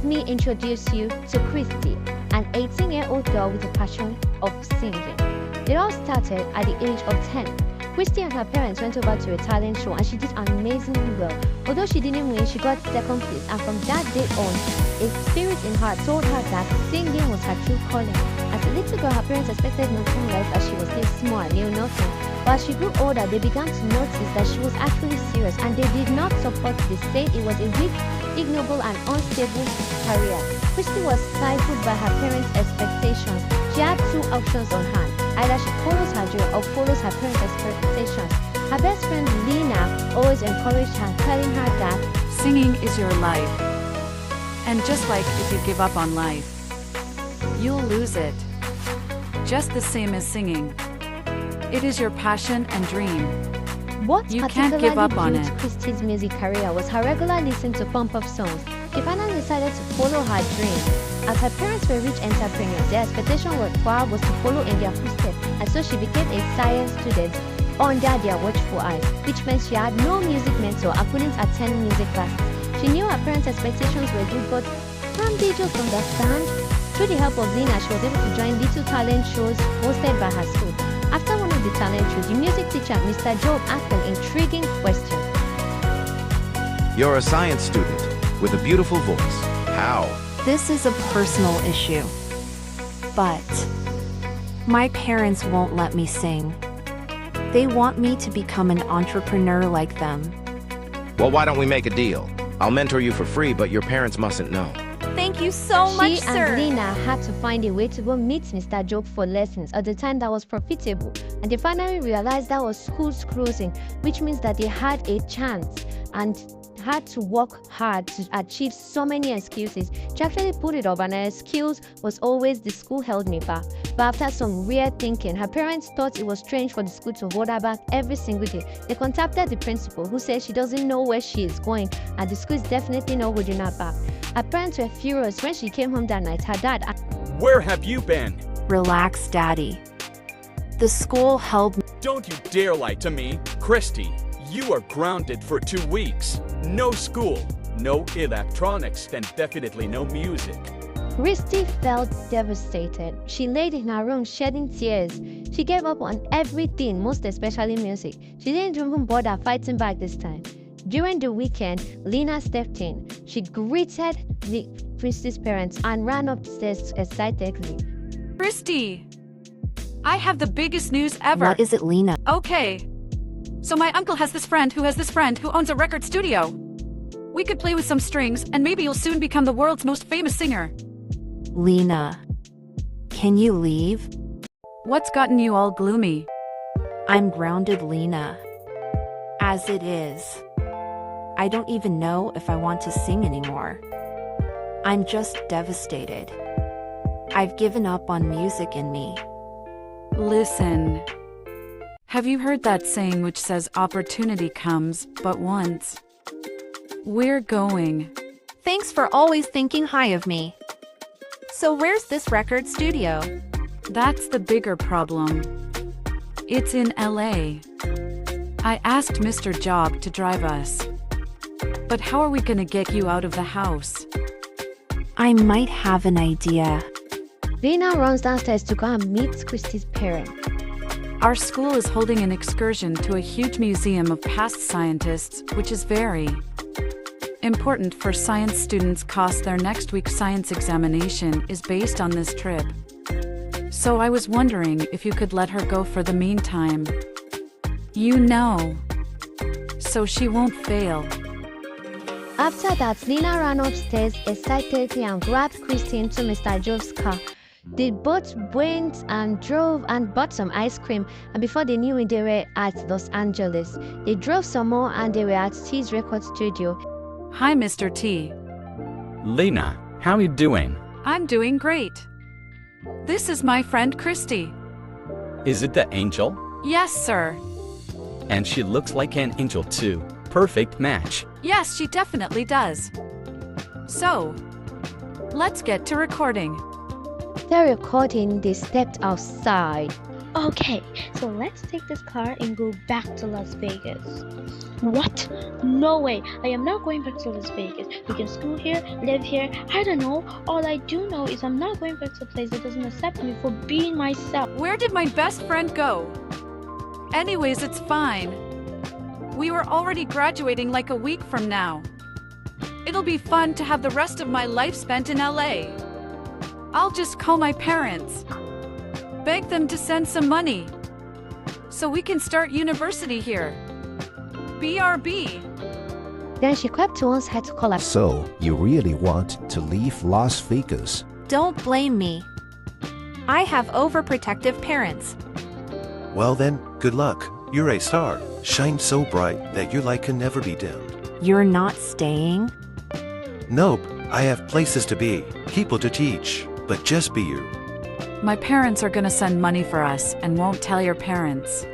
me introduce you to Christy, an 18-year-old girl with a passion of singing. It all started at the age of 10. Christy and her parents went over to a talent show and she did amazingly well. Although she didn't win, she got second place, and from that day on, a spirit in her told her that singing was her true calling. As a little girl, her parents expected nothing less as she was still small and knew nothing. But as she grew older, they began to notice that she was actually serious, and they did not support this, saying it was a weak, ignoble and unstable career. Christy was stifled by her parents' expectations. She had two options on hand. Either she follows her dream or follows her parents' expectations. Her best friend Lena always encouraged her, telling her that singing is your life. And just like if you give up on life, you'll lose it. Just the same as singing. It is your passion and dream. what You particularly can't give up on built it. Christy's music career was her regular listening to pump-up songs. She finally decided to follow her dream. As her parents were rich entrepreneurs, their expectation for her was to follow in their footsteps, and so she became a science student under their watchful eyes, which meant she had no music mentor and couldn't attend music classes. She knew her parents' expectations were good, but can't they just understand? Through the help of Lena, she was able to join little talent shows hosted by her school. After one of the talent shows, the music teacher, Mr. Job, asked an intriguing question. You're a science student with a beautiful voice. How? This is a personal issue. But my parents won't let me sing. They want me to become an entrepreneur like them. Well, why don't we make a deal? I'll mentor you for free, but your parents mustn't know. Thank you so much, She sir. and Lena had to find a way to go meet Mr. Job for lessons at the time that was profitable, and they finally realized that was schools closing, which means that they had a chance and had to work hard to achieve so many excuses. She actually put it up, and her excuse was always the school held me back. But after some weird thinking, her parents thought it was strange for the school to hold her back every single day. They contacted the principal, who said she doesn't know where she is going and the school is definitely not holding her back. Her parents were furious when she came home that night. Her dad Where have you been? Relax, Daddy. The school held me. Don't you dare lie to me. Christy, you are grounded for 2 weeks. No school, no electronics, and definitely no music. Christy felt devastated. She laid in her room shedding tears. She gave up on everything, most especially music. She didn't even bother fighting back this time. During the weekend, Lena stepped in. She greeted Christy's parents and ran upstairs excitedly. Christy, I have the biggest news ever. What is it, Lena? Okay. So my uncle has this friend who has this friend who owns a record studio. We could play with some strings, and maybe you'll soon become the world's most famous singer. Lena, can you leave? What's gotten you all gloomy? I'm grounded, Lena. As it is. I don't even know if I want to sing anymore. I'm just devastated. I've given up on music in me. Listen. Have you heard that saying which says opportunity comes but once? We're going. Thanks for always thinking high of me. So where's this record studio? That's the bigger problem. It's in LA. I asked Mr. Job to drive us. But how are we gonna get you out of the house? I might have an idea. Lena runs downstairs to go and meet Christy's parents. Our school is holding an excursion to a huge museum of past scientists, which is very important for science students cause their next week's science examination is based on this trip. So I was wondering if you could let her go for the meantime. You know. So she won't fail. After that, Lena ran upstairs excitedly and grabbed Christy into Mr. Job's car. They both went and drove and bought some ice cream, and before they knew it, they were at Los Angeles. They drove some more and they were at T's record studio. Hi, Mr. T. Lena, how you doing? I'm doing great. This is my friend Christy. Is it the angel? Yes, sir. And she looks like an angel too. Perfect match. Yes, she definitely does. So, let's get to recording. After recording, they stepped outside. Okay, so let's take this car and go back to Las Vegas. What? No way. I am not going back to Las Vegas. We can school here, live here. I don't know. All I do know is I'm not going back to a place that doesn't accept me for being myself. Where did my best friend go? Anyways, it's fine. We were already graduating like a week from now. It'll be fun to have the rest of my life spent in LA. I'll just call my parents. Beg them to send some money. So we can start university here. BRB. Then she crept towards her to call her. So, you really want to leave Las Vegas? Don't blame me. I have overprotective parents. Well then, good luck. You're a star. Shine so bright that your light can never be dimmed. You're not staying? Nope, I have places to be, people to teach, but just be you. My parents are gonna send money for us and won't tell your parents.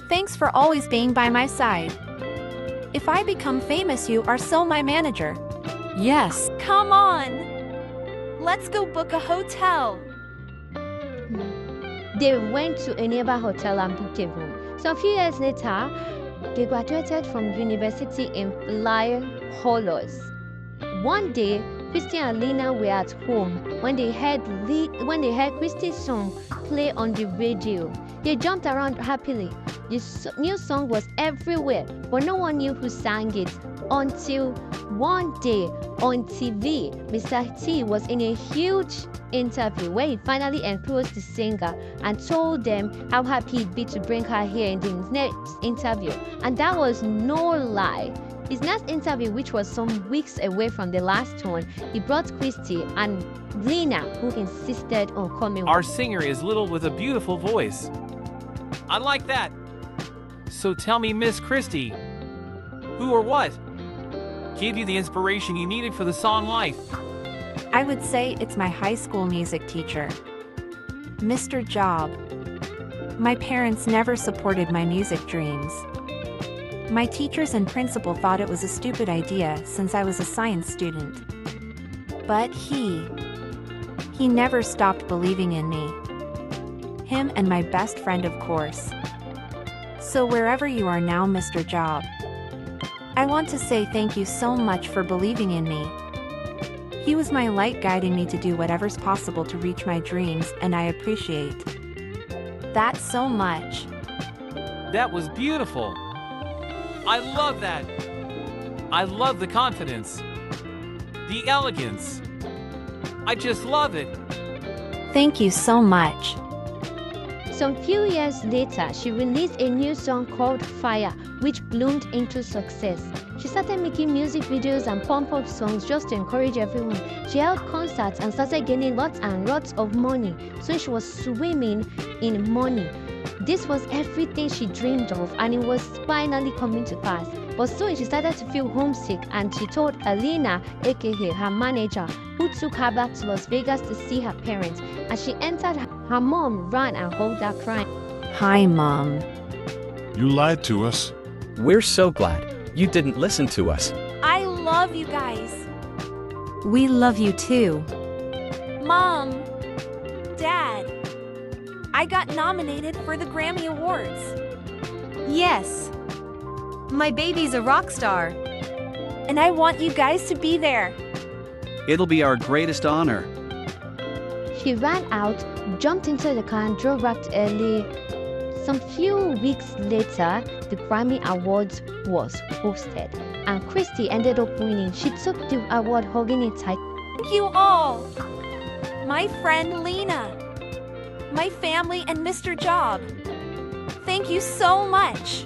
Thanks for always being by my side. If I become famous, you are so my manager. Yes. Come on! Let's go book a hotel. They went to a neighbor hotel and booked a room. So a few years later, they graduated from university in flying colors. One day, Christy and Lena were at home when they heard Christy's song play on the radio. They jumped around happily. The new song was everywhere, but no one knew who sang it until one day on TV, Mr. T was in a huge interview where he finally encouraged the singer and told them how happy he'd be to bring her here in the next interview. And that was no lie. His next interview, which was some weeks away from the last one, he brought Christy and Lena, who insisted on coming. Our singer is little with a beautiful voice. I like that. So tell me, Miss Christy, who or what gave you the inspiration you needed for the song Life? I would say it's my high school music teacher, Mr. Job. My parents never supported my music dreams. My teachers and principal thought it was a stupid idea since I was a science student. But he never stopped believing in me. Him and my best friend, of course. So wherever you are now, Mr. Job, I want to say thank you so much for believing in me. He was my light guiding me to do whatever's possible to reach my dreams, and I appreciate that so much. That was beautiful. I love that. I love the confidence. The elegance. I just love it. Thank you so much. Some few years later, she released a new song called Fire, which bloomed into success. She started making music videos and pump-up songs just to encourage everyone. She held concerts and started gaining lots and lots of money, so she was swimming in money. This was everything she dreamed of, and it was finally coming to pass. But soon she started to feel homesick, and she told Alina, aka her manager, who took her back to Las Vegas to see her parents. As she entered, her mom ran and hugged her crying. Hi, Mom. You lied to us. We're so glad you didn't listen to us. I love you guys. We love you too. Mom, Dad, I got nominated for the Grammy Awards. Yes. My baby's a rock star. And I want you guys to be there. It'll be our greatest honor. She ran out, jumped into the car, and drove back to LA. Some few weeks later, the Grammy Awards was hosted, and Christy ended up winning. She took the award hugging it tight. Thank you all. My friend Lena, my family, and Mr. Job. Thank you so much.